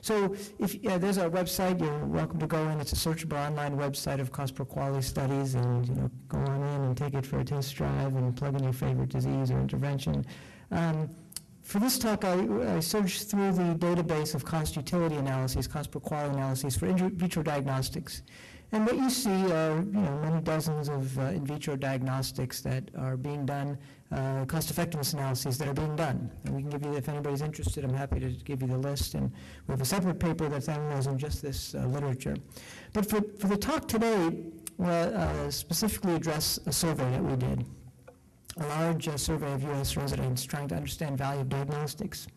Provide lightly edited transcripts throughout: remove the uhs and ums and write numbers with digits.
So if there's our website, you're welcome to go in. It's a searchable online website of cost per quality studies, and go on in and take it for a test drive and plug in your favorite disease or intervention. For this talk, I searched through the database of cost utility analyses, cost per quality analyses for in vitro diagnostics. And what you see are many dozens of in vitro diagnostics that are being done, cost effectiveness analyses that are being done. And we can give you, if anybody's interested, I'm happy to give you the list. And we have a separate paper that's analyzing just this literature. But for the talk today, we'll specifically address a survey that we did. A large survey of U.S. residents trying to understand value of diagnostics,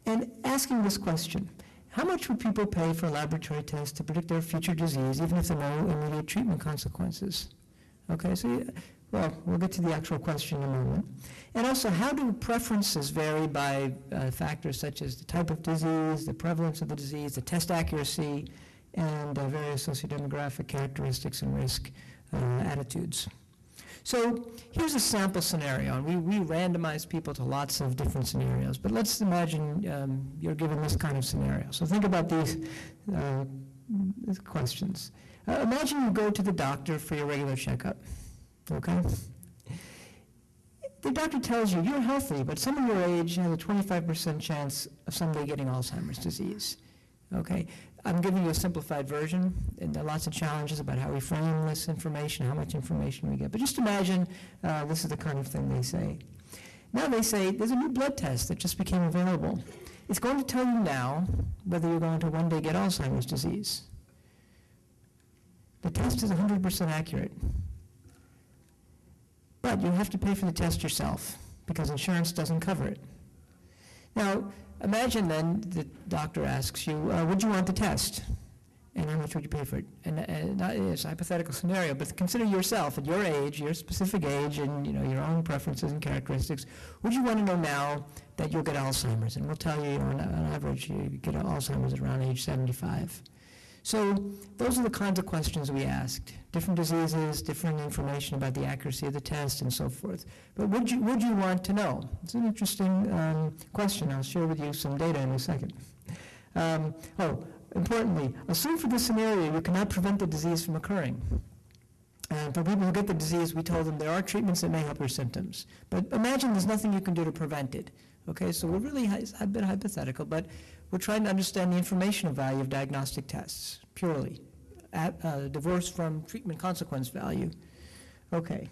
and asking this question: how much would people pay for a laboratory test to predict their future disease, even if there are no immediate treatment consequences? Okay, so we'll get to the actual question in a moment. And also, how do preferences vary by factors such as the type of disease, the prevalence of the disease, the test accuracy, and various sociodemographic characteristics and risk attitudes? So here's a sample scenario, and we randomize people to lots of different scenarios, but let's imagine you're given this kind of scenario. So think about these questions. Imagine you go to the doctor for your regular checkup, okay? The doctor tells you you're healthy, but someone your age has a 25% chance of someday getting Alzheimer's disease, okay? I'm giving you a simplified version, and there are lots of challenges about how we frame this information, how much information we get. But just imagine this is the kind of thing they say. Now they say, there's a new blood test that just became available. It's going to tell you now whether you're going to one day get Alzheimer's disease. The test is 100% accurate. But you have to pay for the test yourself because insurance doesn't cover it. Now, imagine then the doctor asks you, would you want the test? And how much would you pay for it? And it's a hypothetical scenario, but consider yourself at your age, your specific age, and your own preferences and characteristics. Would you want to know now that you'll get Alzheimer's? And we'll tell you, on average, you get Alzheimer's at around age 75. So those are the kinds of questions we asked. Different diseases, different information about the accuracy of the test, and so forth. But would you want to know? It's an interesting question. I'll share with you some data in a second. Importantly, assume for this scenario you cannot prevent the disease from occurring. And for people who get the disease, we told them there are treatments that may help your symptoms. But imagine there's nothing you can do to prevent it. Okay, so we're really a bit hypothetical, but we're trying to understand the informational value of diagnostic tests, purely, divorced from treatment consequence value. Okay,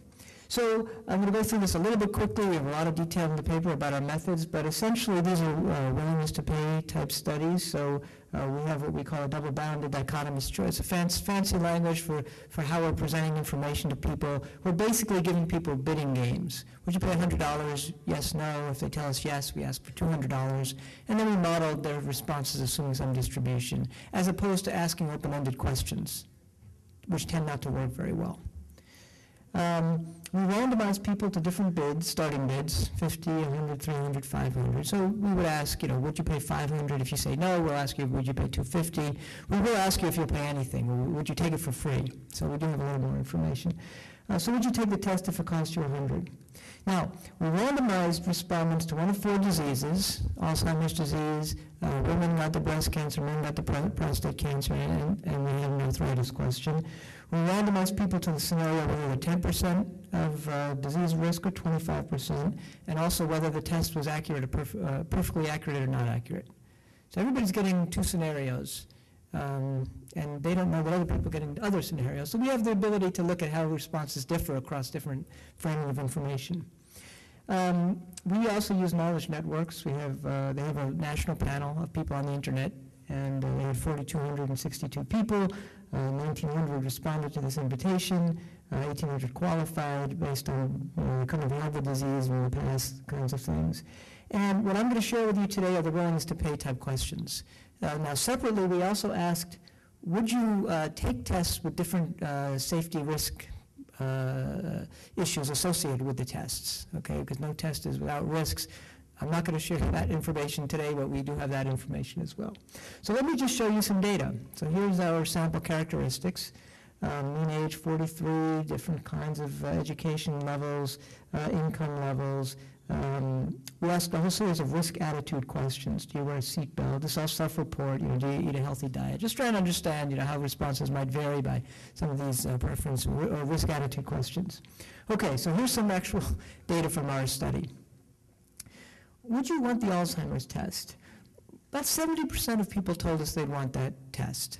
so I'm going to go through this a little bit quickly. We have a lot of detail in the paper about our methods, but essentially these are willingness to pay type studies. So we have what we call a double-bounded dichotomous choice, a fancy language for how we're presenting information to people. We're basically giving people bidding games. Would you pay $100? Yes, no. If they tell us yes, we ask for $200. And then we modeled their responses assuming some distribution, as opposed to asking open-ended questions, which tend not to work very well. We randomized people to different bids, starting bids, 50, 100, 300, 500. So we would ask, would you pay 500? If you say no, we'll ask you, would you pay 250? We will ask you if you'll pay anything. Would you take it for free? So we do have a little more information. So would you take the test if it cost you 100? Now, we randomized respondents to one of 4 diseases: Alzheimer's disease, women got the breast cancer, men got the prostate cancer, and we had an arthritis question. We randomized people to the scenario whether they're 10% of disease risk or 25%, and also whether the test was accurate or perfectly accurate or not accurate. So everybody's getting 2 scenarios, and they don't know what other people get in other scenarios. So we have the ability to look at how responses differ across different framing of information. We also use knowledge networks. They have a national panel of people on the internet, and they had 4,262 people. 1,900 responded to this invitation. 1,800 qualified based on kind of had the disease in the past kinds of things. And what I'm going to share with you today are the willingness to pay type questions. Now, separately, we also asked, would you take tests with different safety risk issues associated with the tests? Okay, because no test is without risks. I'm not going to share that information today, but we do have that information as well. So let me just show you some data. So here's our sample characteristics. Mean age 43, different kinds of education levels, income levels, We asked a whole series of risk attitude questions. Do you wear a seatbelt? This all self-report. Do you eat a healthy diet? Just trying to understand, how responses might vary by some of these preference or risk attitude questions. Okay, so here's some actual data from our study. Would you want the Alzheimer's test? About 70% of people told us they'd want that test.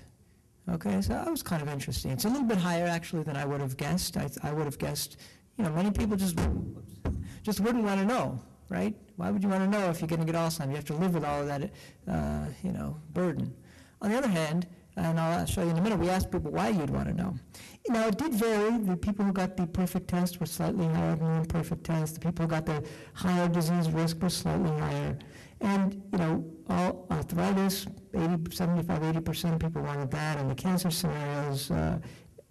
Okay, so that was kind of interesting. It's a little bit higher, actually, than I would have guessed. I would have guessed, many people just wouldn't want to know, right? Why would you want to know if you're going to get Alzheimer's? You have to live with all of that, burden. On the other hand, and I'll show you in a minute, we asked people why you'd want to know. Now, it did vary. The people who got the perfect test were slightly higher than the imperfect test. The people who got the higher disease risk were slightly higher. And, all arthritis, 75-80% of people wanted that. And the cancer scenarios,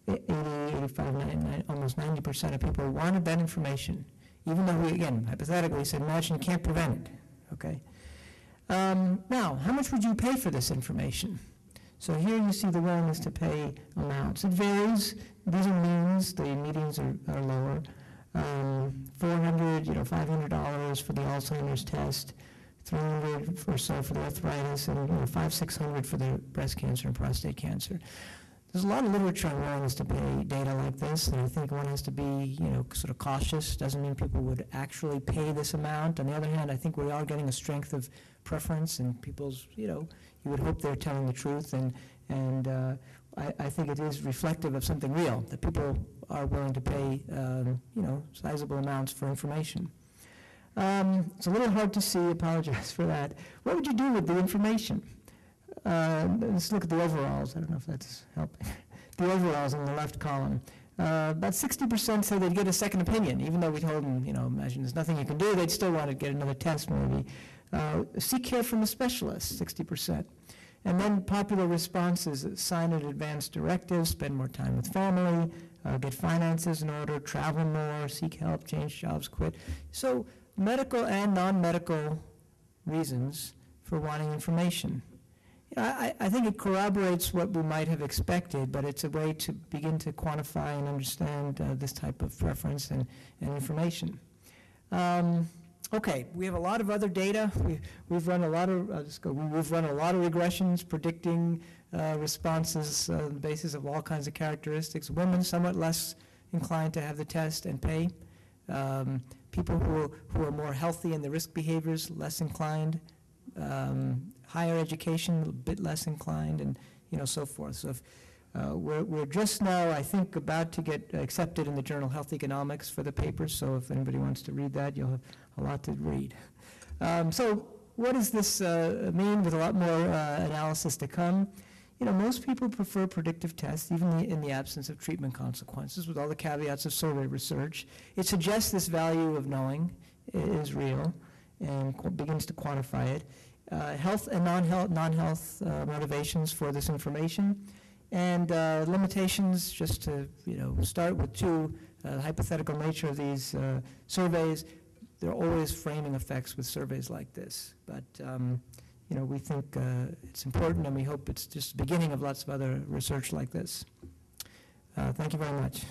80, 85, 90, almost 90% of people wanted that information, even though we, again, hypothetically said, imagine you can't prevent it, okay? Now, how much would you pay for this information? So here you see the willingness to pay amounts. It varies. These are means. The medians are lower. $400, $500 for the Alzheimer's test, $300 or so for the arthritis, and $500-600 for the breast cancer and prostate cancer. There's a lot of literature on willingness to pay data like this, and I think one has to be, sort of cautious. Doesn't mean people would actually pay this amount. On the other hand, I think we are getting a strength of preference, and people's, you would hope they're telling the truth, and I think it is reflective of something real, that people are willing to pay, sizable amounts for information. It's a little hard to see, apologize for that. What would you do with the information? Let's look at the overalls. I don't know if that's helping. The overalls in the left column. About 60% said they'd get a second opinion, even though we told them, imagine there's nothing you can do, they'd still want to get another test maybe. Seek care from a specialist, 60%. And then popular responses, sign an advance directive, spend more time with family, get finances in order, travel more, seek help, change jobs, quit. So medical and non-medical reasons for wanting information. I think it corroborates what we might have expected, but it's a way to begin to quantify and understand this type of preference and information. Okay, we have a lot of other data. We've run a lot of we've run a lot of regressions predicting responses on the basis of all kinds of characteristics. Women somewhat less inclined to have the test and pay. People who are more healthy in the risk behaviors less inclined. Higher education, a bit less inclined, and so forth. So if, we're just now, I think, about to get accepted in the journal Health Economics for the paper. So if anybody wants to read that, you'll have a lot to read. So what does this mean? With a lot more analysis to come. Most people prefer predictive tests, even in the absence of treatment consequences, with all the caveats of survey research. It suggests this value of knowing is real and begins to quantify it. Health and non-health motivations for this information, and limitations, just to start with two, the hypothetical nature of these surveys. There are always framing effects with surveys like this, but we think it's important, and we hope it's just the beginning of lots of other research like this. Thank you very much.